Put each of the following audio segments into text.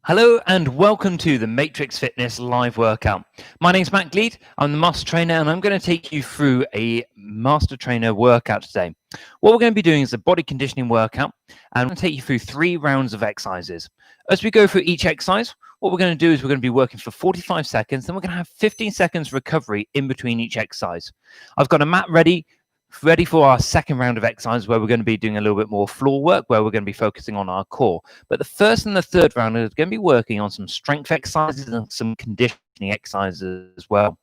Hello and welcome to the Matrix Fitness live workout. My name's Matt Gleed. I'm the master trainer and I'm going to take you through a master trainer workout today. What we're going to be doing is a body conditioning workout and I'm going to take you through 3 rounds of exercises. As we go through each exercise, what we're going to do is we're going to be working for 45 seconds, then we're going to have 15 seconds recovery in between each exercise. I've got a mat ready for our second round of exercise where we're going to be doing a little bit more floor work, where we're going to be focusing on our core. But the first and the third round are going to be working on some strength exercises and some conditioning exercises as well.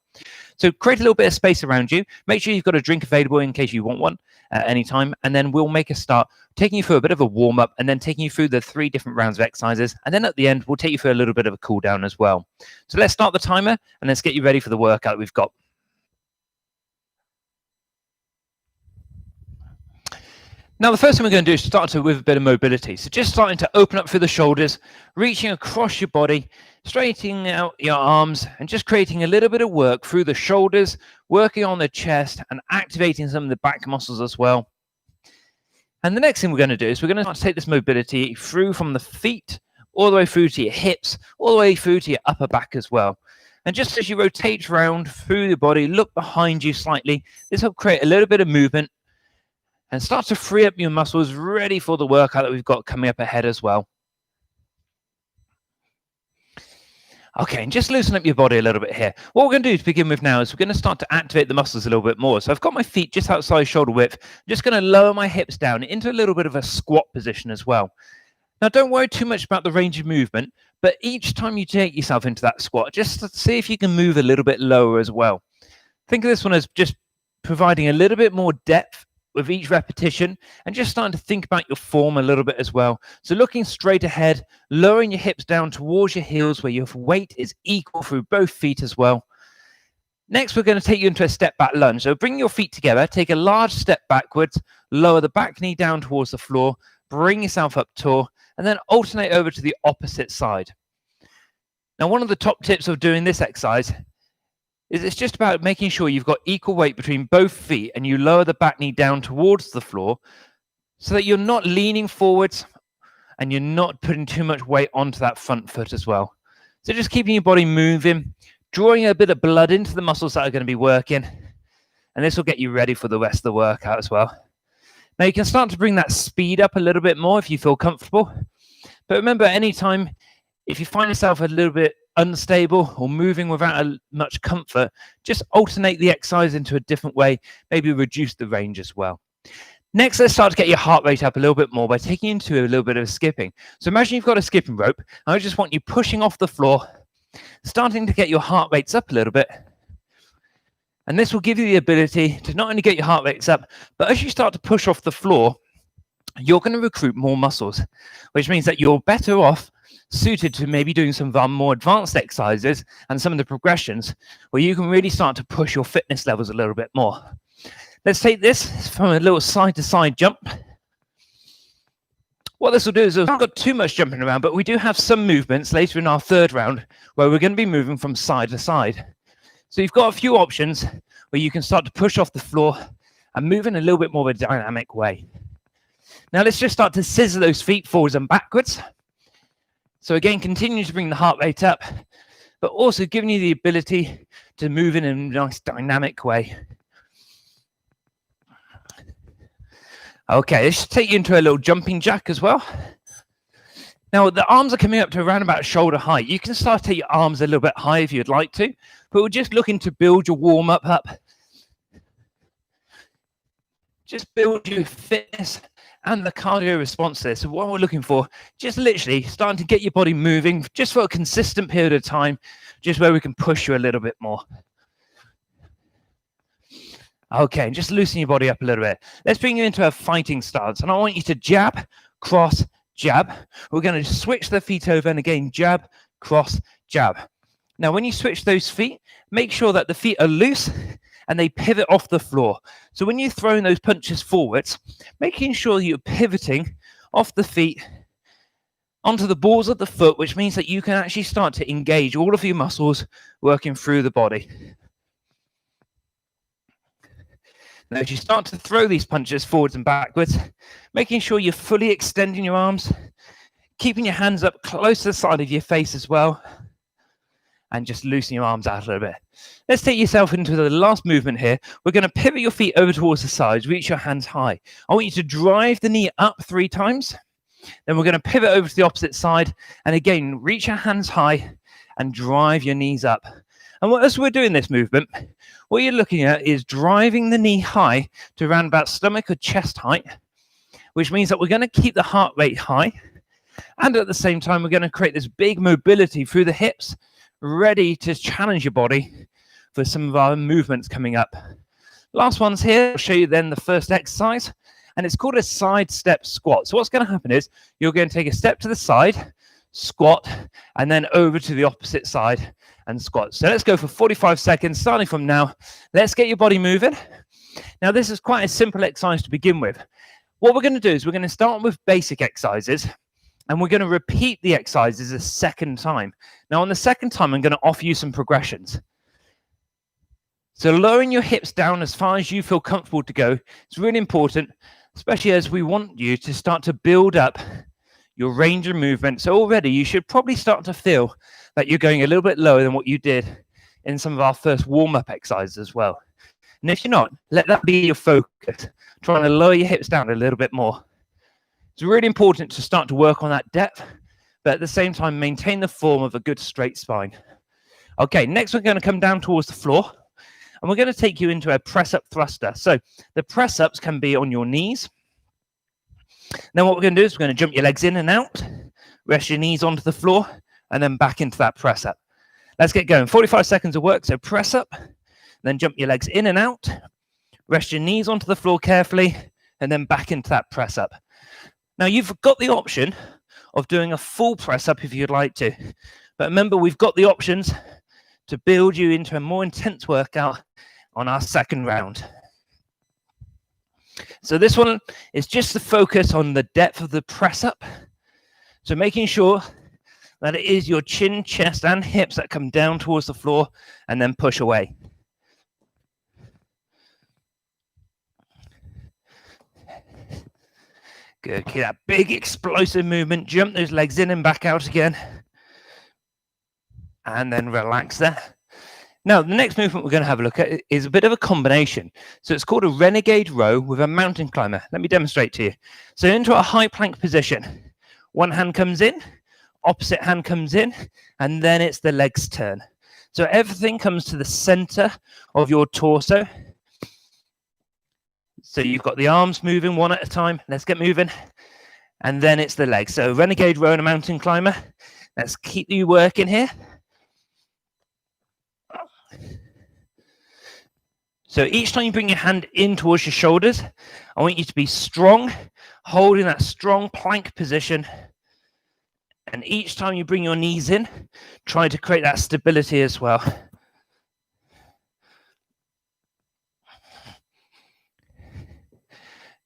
So create a little bit of space around you. Make sure you've got a drink available in case you want one at any time. And then we'll make a start, taking you through a bit of a warm up and then taking you through the 3 different rounds of exercises. And then at the end, we'll take you through a little bit of a cool down as well. So let's start the timer and let's get you ready for the workout we've got. Now, the first thing we're going to do is start with a bit of mobility. So just starting to open up through the shoulders, reaching across your body, straightening out your arms, and just creating a little bit of work through the shoulders, working on the chest, and activating some of the back muscles as well. And the next thing we're going to do is we're going to start to take this mobility through from the feet, all the way through to your hips, all the way through to your upper back as well. And just as you rotate around through the body, look behind you slightly. This will create a little bit of movement and start to free up your muscles ready for the workout that we've got coming up ahead as well. Okay, and just loosen up your body a little bit here. What we're going to do to begin with now is we're going to start to activate the muscles a little bit more. So I've got my feet just outside shoulder width. I'm just going to lower my hips down into a little bit of a squat position as well. Now, don't worry too much about the range of movement, but each time you take yourself into that squat, just see if you can move a little bit lower as well. Think of this one as just providing a little bit more depth with each repetition and just starting to think about your form a little bit as well. So looking straight ahead, lowering your hips down towards your heels where your weight is equal through both feet as well. Next, we're going to take you into a step back lunge. So bring your feet together, take a large step backwards, lower the back knee down towards the floor, bring yourself up tall, and then alternate over to the opposite side. Now, one of the top tips of doing this exercise is it's just about making sure you've got equal weight between both feet and you lower the back knee down towards the floor so that you're not leaning forwards and you're not putting too much weight onto that front foot as well. So just keeping your body moving, drawing a bit of blood into the muscles that are going to be working, and this will get you ready for the rest of the workout as well. Now you can start to bring that speed up a little bit more if you feel comfortable. But remember, anytime if you find yourself a little bit unstable or moving without much comfort, just alternate the exercise into a different way, maybe reduce the range as well. Next, let's start to get your heart rate up a little bit more by taking you into a little bit of skipping. So imagine you've got a skipping rope. I just want you pushing off the floor, starting to get your heart rates up a little bit. And this will give you the ability to not only get your heart rates up, but as you start to push off the floor, you're going to recruit more muscles, which means that you're better off suited to maybe doing some of our more advanced exercises and some of the progressions where you can really start to push your fitness levels a little bit more. Let's take this from a little side-to-side jump. What this will do is we've not got too much jumping around, but we do have some movements later in our third round where we're going to be moving from side to side. So you've got a few options where you can start to push off the floor and move in a little bit more of a dynamic way. Now let's just start to scissor those feet forwards and backwards. So again, continue to bring the heart rate up, but also giving you the ability to move in a nice dynamic way. Okay, this should take you into a little jumping jack as well. Now, the arms are coming up to around about shoulder height. You can start to take your arms a little bit high if you'd like to, but we're just looking to build your warm-up up. Just build your fitness and the cardio response to this. So what we're looking for, just literally starting to get your body moving just for a consistent period of time, just where we can push you a little bit more. Okay, and just loosen your body up a little bit. Let's bring you into a fighting stance. And I want you to jab, cross, jab. We're going to switch the feet over and again, jab, cross, jab. Now, when you switch those feet, make sure that the feet are loose and they pivot off the floor. So when you're throwing those punches forwards, making sure you're pivoting off the feet onto the balls of the foot, which means that you can actually start to engage all of your muscles working through the body. Now, as you start to throw these punches forwards and backwards, making sure you're fully extending your arms, Keeping your hands up close to the side of your face as well. And just loosen your arms out a little bit. Let's take yourself into the last movement here. We're going to pivot your feet over towards the sides, reach your hands high. I want you to drive the knee up 3 times. Then we're going to pivot over to the opposite side. And again, reach your hands high and drive your knees up. And as we're doing this movement, what you're looking at is driving the knee high to around about stomach or chest height, which means that we're going to keep the heart rate high. And at the same time, we're going to create this big mobility through the hips, ready to challenge your body for some of our movements coming up. Last one's here. I'll show you then the first exercise, and it's called a side step squat. So what's going to happen is you're going to take a step to the side, squat, and then over to the opposite side and squat. So let's go for 45 seconds, starting from now. Let's get your body moving. Now, this is quite a simple exercise to begin with. What we're going to do is we're going to start with basic exercises, and we're going to repeat the exercises a second time. Now, on the second time, I'm going to offer you some progressions. So lowering your hips down as far as you feel comfortable to go is really important, especially as we want you to start to build up your range of movement. So already you should probably start to feel that you're going a little bit lower than what you did in some of our first warm-up exercises as well. And if you're not, let that be your focus, trying to lower your hips down a little bit more. It's really important to start to work on that depth, but at the same time, maintain the form of a good straight spine. Okay, next we're going to come down towards the floor, and we're going to take you into a press-up thruster. So the press-ups can be on your knees. Then what we're going to do is we're going to jump your legs in and out, rest your knees onto the floor, and then back into that press-up. Let's get going. 45 seconds of work, so press up, then jump your legs in and out, rest your knees onto the floor carefully, and then back into that press-up. Now, you've got the option of doing a full press-up if you'd like to. But remember, we've got the options to build you into a more intense workout on our second round. So this one is just the focus on the depth of the press-up. So making sure that it is your chin, chest, and hips that come down towards the floor and then push away. Good. Keep that big explosive movement. Jump those legs in and back out again. And then relax there. Now, the next movement we're going to have a look at is a bit of a combination. So it's called a Renegade Row with a mountain climber. Let me demonstrate to you. So into a high plank position. One hand comes in, opposite hand comes in, and then it's the legs turn. So everything comes to the center of your torso. So you've got the arms moving one at a time. Let's get moving. And then it's the legs. So Renegade Row and a mountain climber. Let's keep you working here. So each time you bring your hand in towards your shoulders, I want you to be strong, holding that strong plank position. And each time you bring your knees in, try to create that stability as well.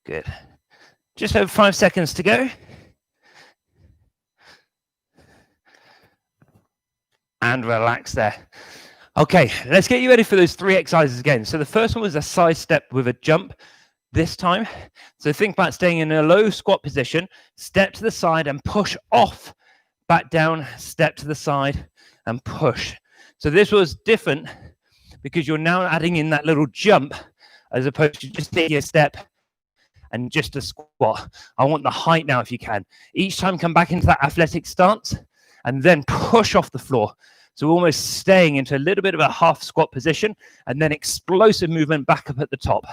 Good. Just over 5 seconds to go. And relax there. Okay, let's get you ready for those 3 exercises again. So the first one was a side step with a jump this time. So think about staying in a low squat position, step to the side and push off, back down, step to the side and push. So this was different because you're now adding in that little jump as opposed to just taking a step and just a squat. I want the height now if you can. Each time come back into that athletic stance and then push off the floor. So almost staying into a little bit of a half squat position and then explosive movement back up at the top.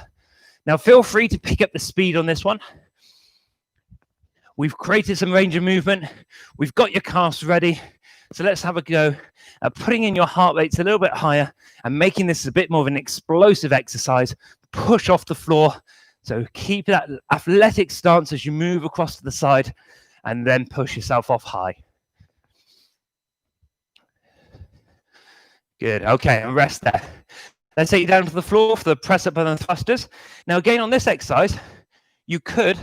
Now feel free to pick up the speed on this one. We've created some range of movement. We've got your calves ready. So let's have a go at putting in your heart rates a little bit higher and making this a bit more of an explosive exercise. Push off the floor. So keep that athletic stance as you move across to the side and then push yourself off high. Good. Okay, and rest there. Let's take you down to the floor for the press up and the thrusters. Now again on this exercise, you could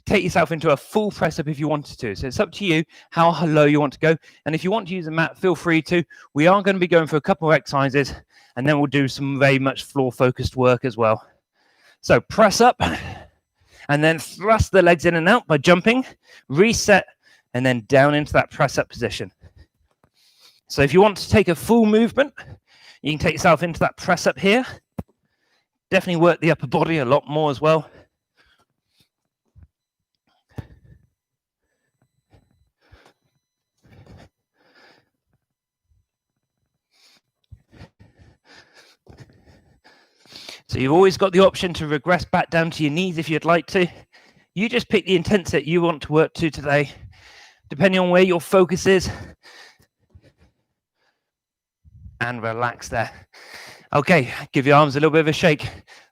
take yourself into a full press up if you wanted to. So it's up to you how low you want to go. And if you want to use a mat, feel free to. We are going to be going for a couple of exercises and then we'll do some very much floor focused work as well. So press up and then thrust the legs in and out by jumping, reset and then down into that press-up position. So if you want to take a full movement, you can take yourself into that press-up here. Definitely work the upper body a lot more as well. So you've always got the option to regress back down to your knees if you'd like to. You just pick the intensity you want to work to today, depending on where your focus is. And relax there. Okay, give your arms a little bit of a shake.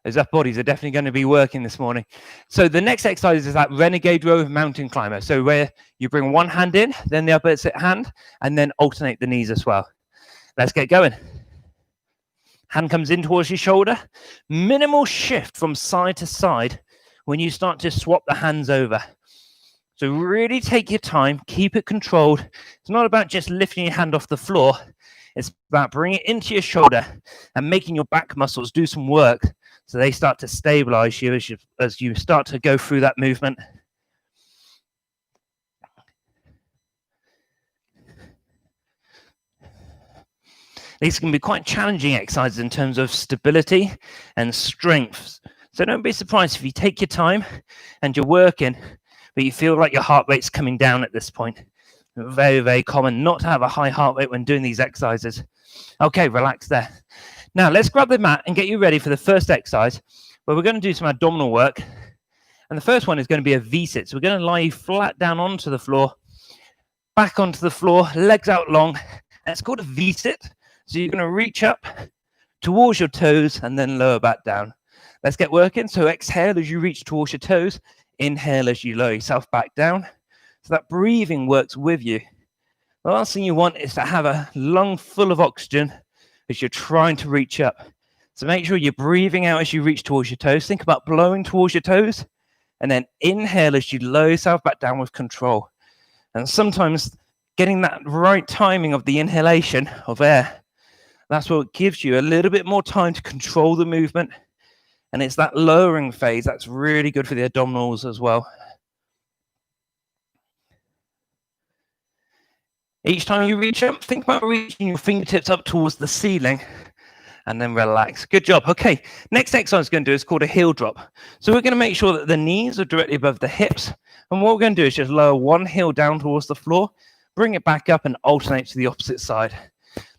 Those upper bodies are definitely going to be working this morning. So the next exercise is that Renegade Row of mountain climber. So where you bring one hand in, then the opposite hand, and then alternate the knees as well. Let's get going. Hand comes in towards your shoulder. Minimal shift from side to side when you start to swap the hands over. So really take your time, keep it controlled. It's not about just lifting your hand off the floor. It's about bringing it into your shoulder and making your back muscles do some work so they start to stabilize you as you start to go through that movement. These can be quite challenging exercises in terms of stability and strength. So don't be surprised if you take your time and you're working, but you feel like your heart rate's coming down at this point. Very, very common not to have a high heart rate when doing these exercises. Okay, relax there. Now let's grab the mat and get you ready for the first exercise, where we're going to do some abdominal work. And the first one is going to be a V-sit. So we're going to lie you flat down onto the floor, back onto the floor, legs out long. And it's called a V-sit. So you're going to reach up towards your toes and then lower back down. Let's get working. So exhale as you reach towards your toes. Inhale as you lower yourself back down. So that breathing works with you. The last thing you want is to have a lung full of oxygen as you're trying to reach up. So make sure you're breathing out as you reach towards your toes. Think about blowing towards your toes. And then inhale as you lower yourself back down with control. And sometimes getting that right timing of the inhalation of air, that's what gives you a little bit more time to control the movement. And it's that lowering phase that's really good for the abdominals as well. Each time you reach up, think about reaching your fingertips up towards the ceiling and then relax. Good job. Okay, next exercise we're going to do is called a heel drop. So we're going to make sure that the knees are directly above the hips. And what we're going to do is just lower one heel down towards the floor, bring it back up and alternate to the opposite side.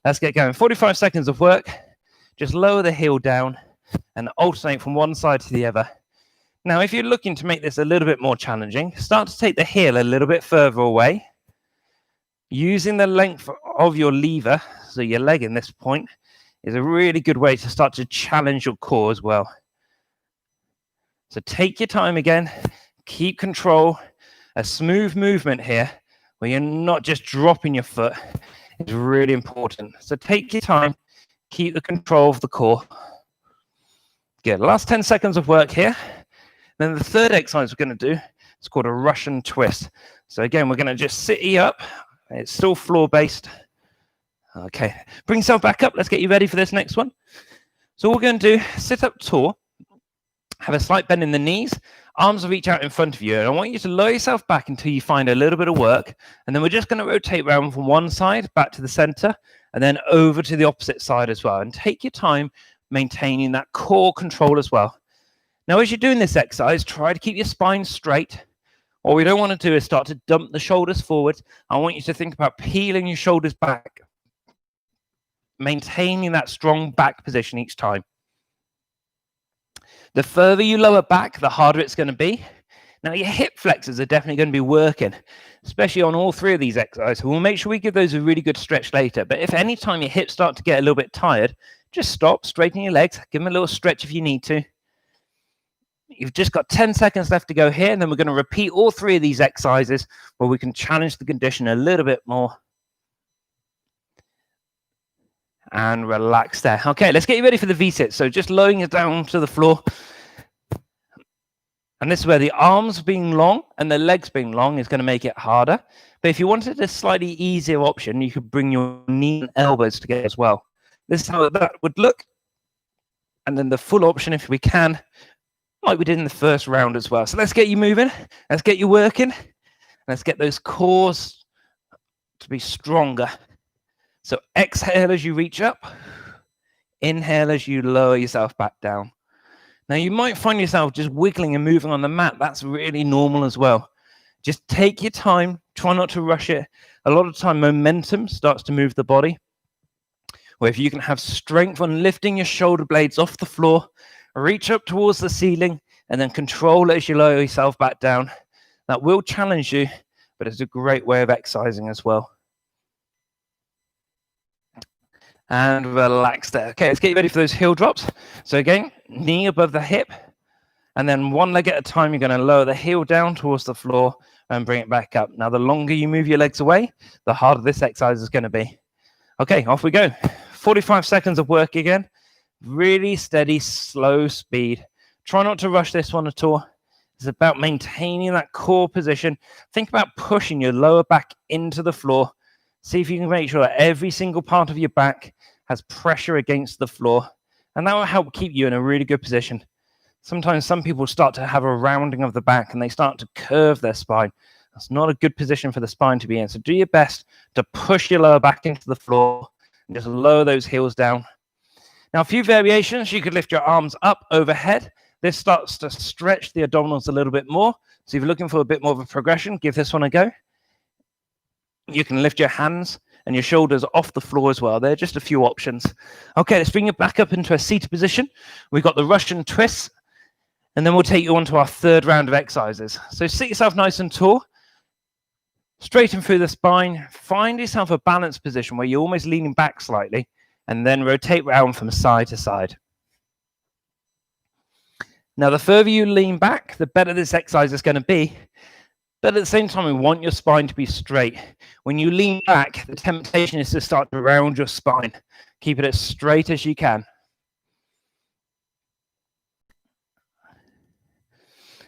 Let's get going. 45 seconds of work. Just lower the heel down and alternate from one side to the other. Now, if you're looking to make this a little bit more challenging, start to take the heel a little bit further away. Using the length of your lever, so your leg in this point, is a really good way to start to challenge your core as well. So take your time again. Keep control. A smooth movement here where you're not just dropping your foot. It's really important. So take your time, keep the control of the core. Good. Last 10 seconds of work here. Then the third exercise we're going to do is called a Russian twist. So again, we're going to just sit you up. It's still floor-based. Okay. Bring yourself back up. Let's get you ready for this next one. So what we're going to do, sit up tall, have a slight bend in the knees, arms will reach out in front of you, and I want you to lower yourself back until you find a little bit of work, and then we're just going to rotate around from one side back to the center, and then over to the opposite side as well, and take your time maintaining that core control as well. Now, as you're doing this exercise, try to keep your spine straight. What we don't want to do is start to dump the shoulders forward. I want you to think about peeling your shoulders back, maintaining that strong back position each time. The further you lower back, the harder it's going to be. Now, your hip flexors are definitely going to be working, especially on all three of these exercises. We'll make sure we give those a really good stretch later. But if any time your hips start to get a little bit tired, just stop, straighten your legs, give them a little stretch if you need to. You've just got 10 seconds left to go here, and then we're going to repeat all three of these exercises where we can challenge the condition a little bit more. And relax there. Okay, let's get you ready for the V-sit. So just lowering it down to the floor. And this is where the arms being long and the legs being long is going to make it harder. But if you wanted a slightly easier option, you could bring your knees and elbows together as well. This is how that would look. And then the full option, if we can, like we did in the first round as well. So let's get you moving. Let's get you working. Let's get those cores to be stronger. So exhale as you reach up. Inhale as you lower yourself back down. Now, you might find yourself just wiggling and moving on the mat. That's really normal as well. Just take your time. Try not to rush it. A lot of time, momentum starts to move the body. Where if you can have strength on lifting your shoulder blades off the floor, reach up towards the ceiling, and then control it as you lower yourself back down. That will challenge you, but it's a great way of exercising as well. And relax there. Okay, let's get you ready for those heel drops. So again, knee above the hip, and then one leg at a time, you're going to lower the heel down towards the floor and bring it back up. Now, the longer you move your legs away, the harder this exercise is going to be. Okay, off we go. 45 seconds of work again. Really steady, slow speed. Try not to rush this one at all. It's about maintaining that core position. Think about pushing your lower back into the floor. See if you can make sure that every single part of your back has pressure against the floor. And that will help keep you in a really good position. Sometimes some people start to have a rounding of the back and they start to curve their spine. That's not a good position for the spine to be in. So do your best to push your lower back into the floor and just lower those heels down. Now, a few variations. You could lift your arms up overhead. This starts to stretch the abdominals a little bit more. So if you're looking for a bit more of a progression, give this one a go. You can lift your hands and your shoulders off the floor as well. They're just a few options. Okay, let's bring it back up into a seated position. We've got the Russian twists, and then we'll take you on to our third round of exercises. So sit yourself nice and tall. Straighten through the spine. Find yourself a balanced position where you're almost leaning back slightly, and then rotate round from side to side. Now, the further you lean back, the better this exercise is going to be. But at the same time, we want your spine to be straight. When you lean back, the temptation is to start to round your spine. Keep it as straight as you can.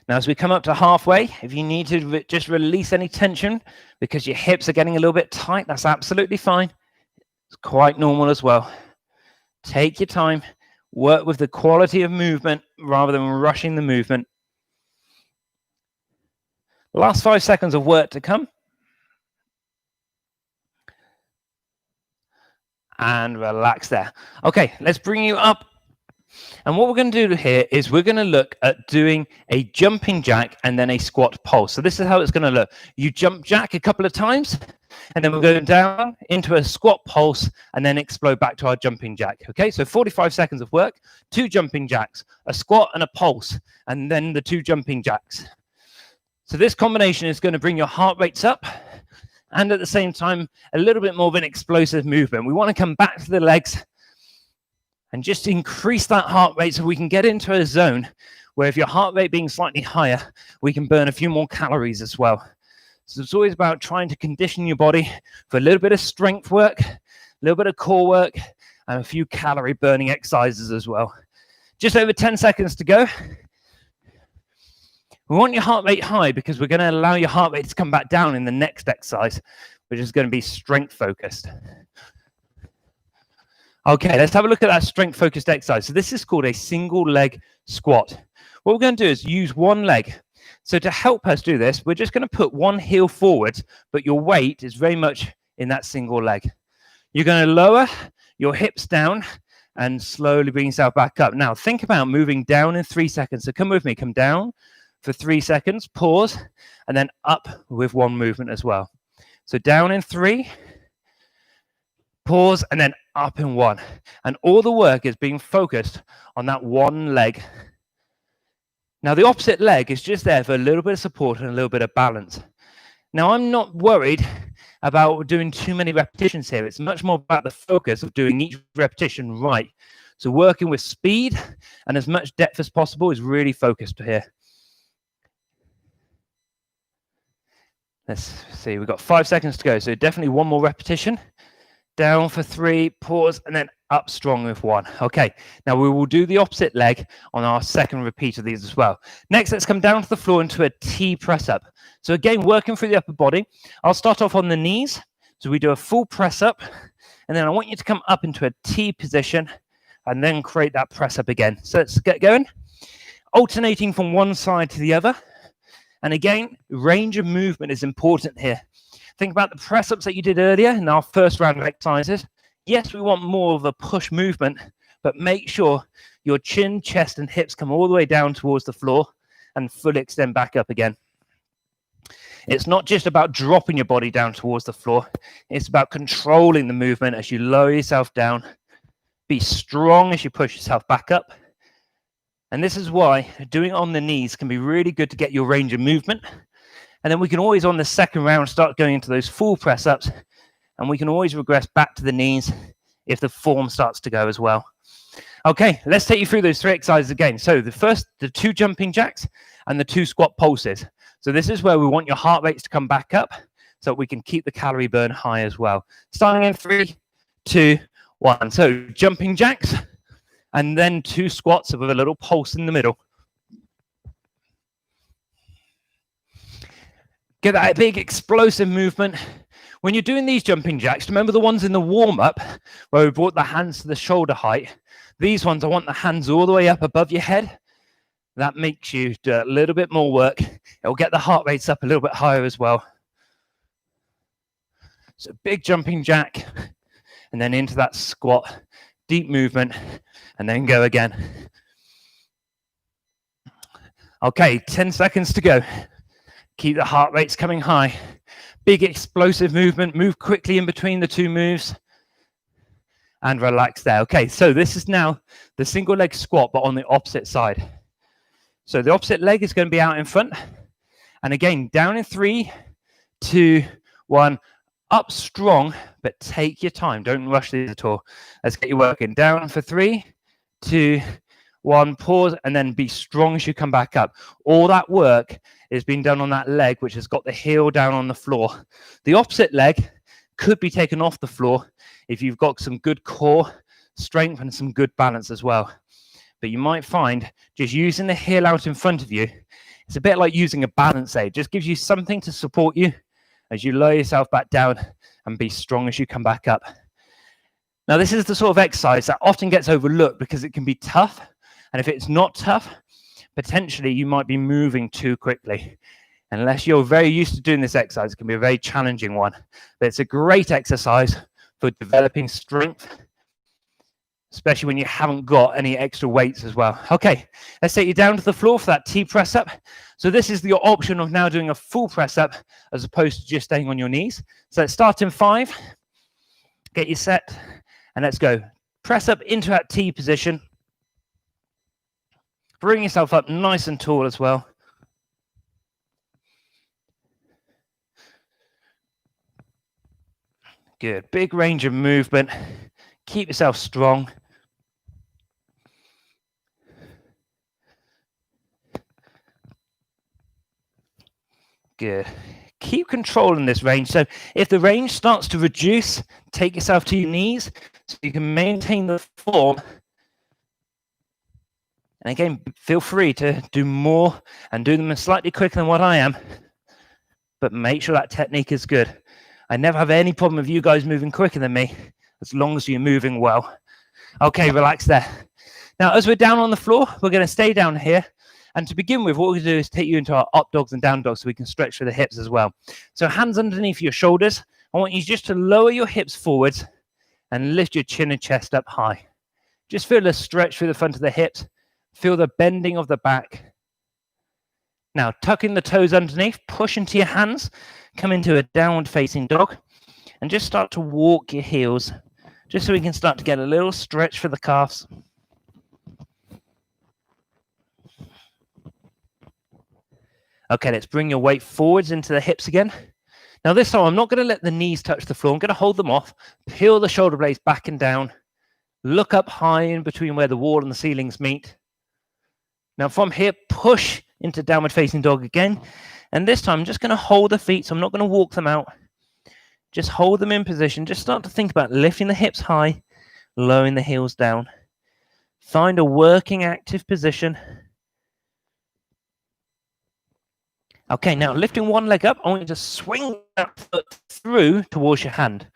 Now, as we come up to halfway, if you need to just release any tension because your hips are getting a little bit tight, that's absolutely fine. It's quite normal as well. Take your time. Work with the quality of movement rather than rushing the movement. Last 5 seconds of work to come. And relax there. Okay, let's bring you up. And what we're going to do here is we're going to look at doing a jumping jack and then a squat pulse. So this is how it's going to look. You jump jack a couple of times, and then we're going down into a squat pulse and then explode back to our jumping jack. Okay, so 45 seconds of work, 2 jumping jacks, a squat and a pulse, and then the 2 jumping jacks. So this combination is going to bring your heart rates up and at the same time, a little bit more of an explosive movement. We want to come back to the legs and just increase that heart rate so we can get into a zone where if your heart rate being slightly higher, we can burn a few more calories as well. So it's always about trying to condition your body for a little bit of strength work, a little bit of core work, and a few calorie burning exercises as well. Just over 10 seconds to go. We want your heart rate high because we're going to allow your heart rate to come back down in the next exercise, which is going to be strength focused. Okay, let's have a look at that strength focused exercise. So this is called a single leg squat. What we're going to do is use one leg. So to help us do this, we're just going to put one heel forward, but your weight is very much in that single leg. You're going to lower your hips down and slowly bring yourself back up. Now think about moving down in 3 seconds. So come with me, come down for 3 seconds, pause, and then up with one movement as well. So down in 3, pause, and then up in 1. And all the work is being focused on that one leg. Now the opposite leg is just there for a little bit of support and a little bit of balance. Now I'm not worried about doing too many repetitions here. It's much more about the focus of doing each repetition right. So working with speed and as much depth as possible is really focused here. Let's see, we've got 5 seconds to go. So definitely one more repetition. Down for 3, pause, and then up strong with 1. Okay, now we will do the opposite leg on our second repeat of these as well. Next, let's come down to the floor into a T press up. So again, working through the upper body. I'll start off on the knees. So we do a full press up, and then I want you to come up into a T position and then create that press up again. So let's get going. Alternating from one side to the other. And again, range of movement is important here. Think about the press-ups that you did earlier in our first round of exercises. Yes, we want more of a push movement, but make sure your chin, chest, and hips come all the way down towards the floor and fully extend back up again. It's not just about dropping your body down towards the floor. It's about controlling the movement as you lower yourself down. Be strong as you push yourself back up. And this is why doing it on the knees can be really good to get your range of movement. And then we can always, on the second round, start going into those full press-ups. And we can always regress back to the knees if the form starts to go as well. Okay, let's take you through those 3 exercises again. So the 2 jumping jacks and the 2 squat pulses. So this is where we want your heart rates to come back up so we can keep the calorie burn high as well. Starting in 3, 2, 1. So jumping jacks and then 2 squats with a little pulse in the middle. Get that big explosive movement. When you're doing these jumping jacks, remember the ones in the warm-up where we brought the hands to the shoulder height. These ones, I want the hands all the way up above your head. That makes you do a little bit more work. It'll get the heart rates up a little bit higher as well. So big jumping jack, and then into that squat, deep movement, and then go again. Okay, 10 seconds to go. Keep the heart rates coming high. Big explosive movement. Move quickly in between the 2 moves. And relax there. Okay, so this is now the single leg squat, but on the opposite side. So the opposite leg is going to be out in front. And again, down in 3, 2, 1. Up strong, but take your time. Don't rush these at all. Let's get you working. Down for 3, 2, 1. Pause, and then be strong as you come back up. All that work is being done on that leg, which has got the heel down on the floor. The opposite leg could be taken off the floor if you've got some good core strength and some good balance as well. But you might find just using the heel out in front of you, it's a bit like using a balance aid. Just gives you something to support you as you lower yourself back down and be strong as you come back up. Now, this is the sort of exercise that often gets overlooked because it can be tough. And if it's not tough, potentially you might be moving too quickly. Unless you're very used to doing this exercise, it can be a very challenging one. But it's a great exercise for developing strength, especially when you haven't got any extra weights as well. Okay, let's take you down to the floor for that T press up. So this is your option of now doing a full press up as opposed to just staying on your knees. So let's start in 5. Get you set, and let's go. Press up into that T position. Bring yourself up nice and tall as well. Good. Big range of movement. Keep yourself strong. Good. Keep controlling this range. So if the range starts to reduce, take yourself to your knees so you can maintain the form. And again, feel free to do more and do them slightly quicker than what I am. But make sure that technique is good. I never have any problem with you guys moving quicker than me, as long as you're moving well. Okay, relax there. Now, as we're down on the floor, we're going to stay down here. And to begin with, what we're going to do is take you into our up dogs and down dogs so we can stretch through the hips as well. So hands underneath your shoulders. I want you just to lower your hips forwards and lift your chin and chest up high. Just feel a stretch through the front of the hips. Feel the bending of the back. Now, tucking the toes underneath, push into your hands, come into a downward facing dog, and just start to walk your heels, just so we can start to get a little stretch for the calves. Okay, let's bring your weight forwards into the hips again. Now this time, I'm not going to let the knees touch the floor. I'm going to hold them off, peel the shoulder blades back and down, look up high in between where the wall and the ceilings meet. Now from here, push into downward facing dog again. And this time, I'm just going to hold the feet, so I'm not going to walk them out. Just hold them in position. Just start to think about lifting the hips high, lowering the heels down. Find a working, active position. Okay, now lifting one leg up, I want you to swing that foot through towards your hand.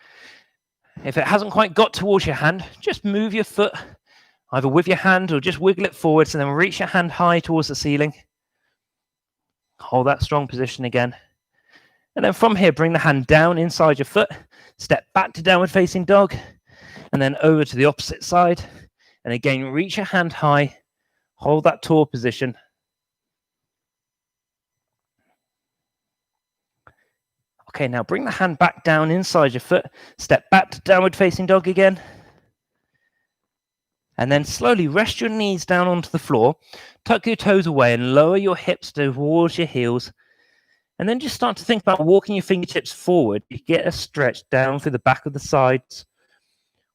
If it hasn't quite got towards your hand, just move your foot either with your hand or just wiggle it forwards and then reach your hand high towards the ceiling. Hold that strong position again. And then from here, bring the hand down inside your foot, step back to downward facing dog, and then over to the opposite side. And again, reach your hand high, hold that tall position. Okay, now bring the hand back down inside your foot, step back to downward facing dog again. And then slowly rest your knees down onto the floor, tuck your toes away and lower your hips towards your heels. And then just start to think about walking your fingertips forward. You get a stretch down through the back of the sides,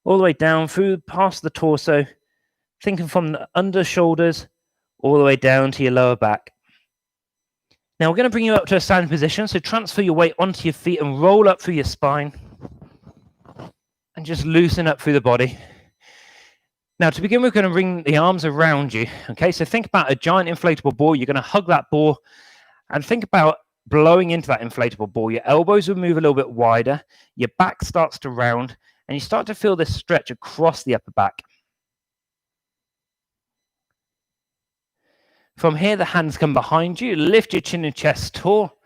all the way down through past the torso, thinking from the under shoulders, all the way down to your lower back. Now we're going to bring you up to a standing position. So transfer your weight onto your feet and roll up through your spine. And just loosen up through the body. Now, to begin, we're going to bring the arms around you. Okay, so think about a giant inflatable ball. You're going to hug that ball and think about blowing into that inflatable ball. Your elbows will move a little bit wider. Your back starts to round and you start to feel this stretch across the upper back. From here, the hands come behind you. Lift your chin and chest tall.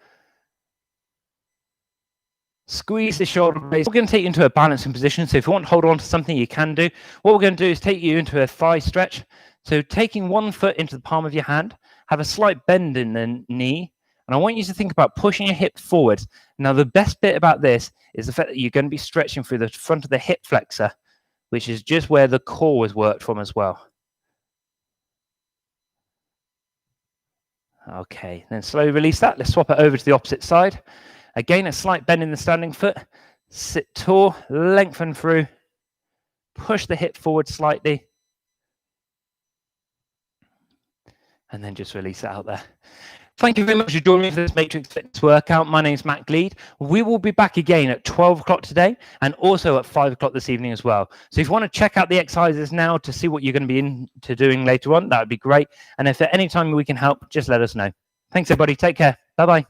Squeeze the shoulder blades. We're going to take you into a balancing position. So if you want to hold on to something, you can do. What we're going to do is take you into a thigh stretch. So taking one foot into the palm of your hand, have a slight bend in the knee. And I want you to think about pushing your hip forward. Now, the best bit about this is the fact that you're going to be stretching through the front of the hip flexor, which is just where the core was worked from as well. Okay, then slowly release that. Let's swap it over to the opposite side. Again, a slight bend in the standing foot. Sit tall, lengthen through. Push the hip forward slightly. And then just release it out there. Thank you very much for joining me for this Matrix Fitness workout. My name is Matt Gleed. We will be back again at 12 o'clock today and also at 5 o'clock this evening as well. So if you want to check out the exercises now to see what you're going to be into doing later on, that would be great. And if at any time we can help, just let us know. Thanks, everybody. Take care. Bye-bye.